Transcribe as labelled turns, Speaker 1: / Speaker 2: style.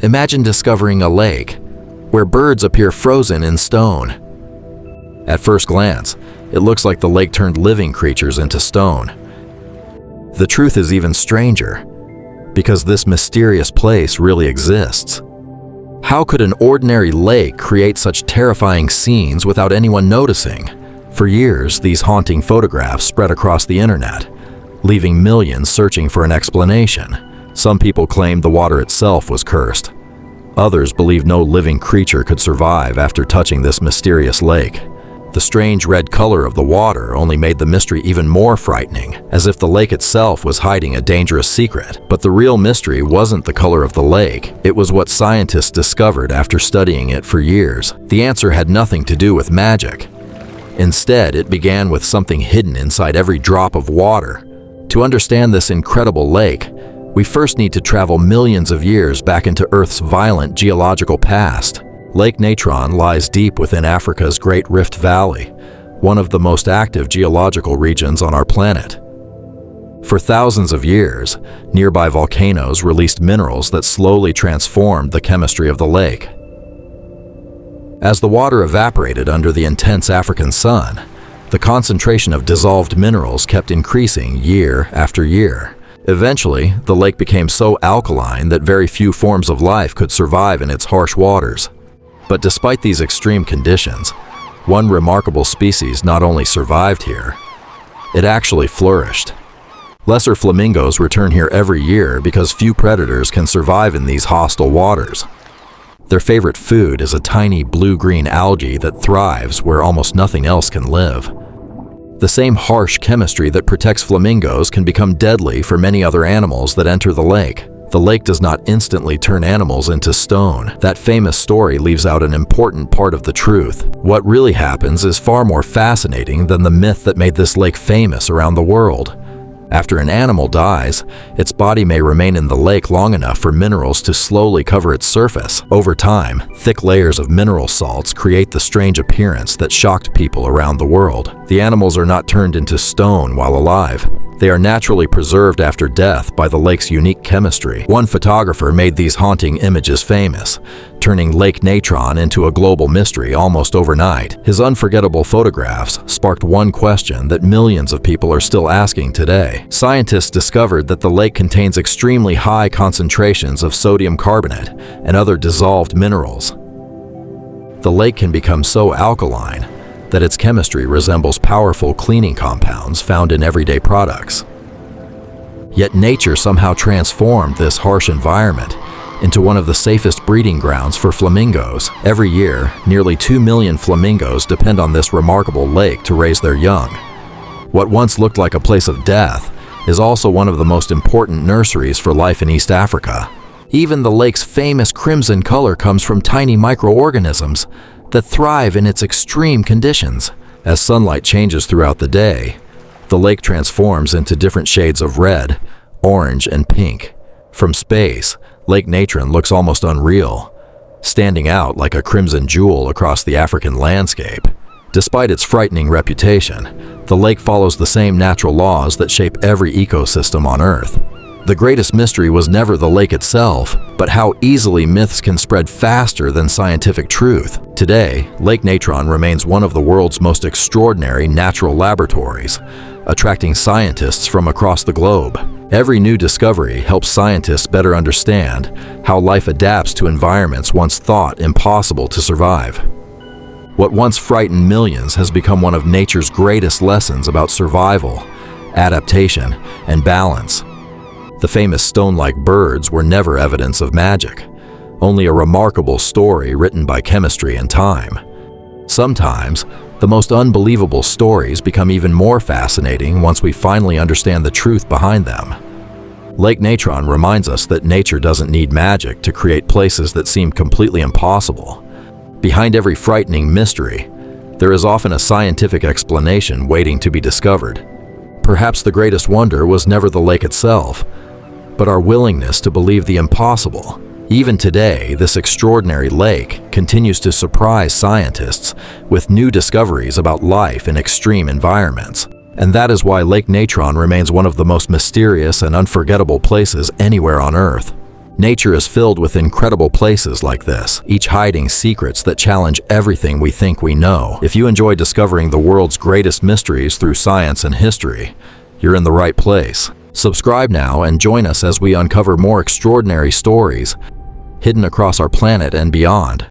Speaker 1: Imagine discovering a lake where birds appear frozen in stone. At first glance, it looks like the lake turned living creatures into stone. The truth is even stranger, because this mysterious place really exists. How could an ordinary lake create such terrifying scenes without anyone noticing? For years, these haunting photographs spread across the internet, leaving millions searching for an explanation. Some people claimed the water itself was cursed. Others believed no living creature could survive after touching this mysterious lake. The strange red color of the water only made the mystery even more frightening, as if the lake itself was hiding a dangerous secret. But the real mystery wasn't the color of the lake. It was what scientists discovered after studying it for years. The answer had nothing to do with magic. Instead, it began with something hidden inside every drop of water. To understand this incredible lake, we first need to travel millions of years back into Earth's violent geological past. Lake Natron lies deep within Africa's Great Rift Valley, one of the most active geological regions on our planet. For thousands of years, nearby volcanoes released minerals that slowly transformed the chemistry of the lake. As the water evaporated under the intense African sun, the concentration of dissolved minerals kept increasing year after year. Eventually, the lake became so alkaline that very few forms of life could survive in its harsh waters. But despite these extreme conditions, one remarkable species not only survived here, it actually flourished. Lesser flamingos return here every year because few predators can survive in these hostile waters. Their favorite food is a tiny blue-green algae that thrives where almost nothing else can live. The same harsh chemistry that protects flamingos can become deadly for many other animals that enter the lake. The lake does not instantly turn animals into stone. That famous story leaves out an important part of the truth. What really happens is far more fascinating than the myth that made this lake famous around the world. After an animal dies, its body may remain in the lake long enough for minerals to slowly cover its surface. Over time, thick layers of mineral salts create the strange appearance that shocked people around the world. The animals are not turned into stone while alive. They are naturally preserved after death by the lake's unique chemistry. One photographer made these haunting images famous, turning Lake Natron into a global mystery almost overnight. His unforgettable photographs sparked one question that millions of people are still asking today. Scientists discovered that the lake contains extremely high concentrations of sodium carbonate and other dissolved minerals. The lake can become so alkaline that its chemistry resembles powerful cleaning compounds found in everyday products. Yet nature somehow transformed this harsh environment into one of the safest breeding grounds for flamingos. Every year, nearly 2 million flamingos depend on this remarkable lake to raise their young. What once looked like a place of death is also one of the most important nurseries for life in East Africa. Even the lake's famous crimson color comes from tiny microorganisms that thrive in its extreme conditions. As sunlight changes throughout the day, the lake transforms into different shades of red, orange, and pink. From space, Lake Natron looks almost unreal, standing out like a crimson jewel across the African landscape. Despite its frightening reputation, the lake follows the same natural laws that shape every ecosystem on Earth. The greatest mystery was never the lake itself, but how easily myths can spread faster than scientific truth. Today, Lake Natron remains one of the world's most extraordinary natural laboratories, attracting scientists from across the globe. Every new discovery helps scientists better understand how life adapts to environments once thought impossible to survive. What once frightened millions has become one of nature's greatest lessons about survival, adaptation, and balance. The famous stone-like birds were never evidence of magic, only a remarkable story written by chemistry and time. Sometimes, the most unbelievable stories become even more fascinating once we finally understand the truth behind them. Lake Natron reminds us that nature doesn't need magic to create places that seem completely impossible. Behind every frightening mystery, there is often a scientific explanation waiting to be discovered. Perhaps the greatest wonder was never the lake itself, but our willingness to believe the impossible. Even today, this extraordinary lake continues to surprise scientists with new discoveries about life in extreme environments. And that is why Lake Natron remains one of the most mysterious and unforgettable places anywhere on Earth. Nature is filled with incredible places like this, each hiding secrets that challenge everything we think we know. If you enjoy discovering the world's greatest mysteries through science and history, you're in the right place. Subscribe now and join us as we uncover more extraordinary stories hidden across our planet and beyond.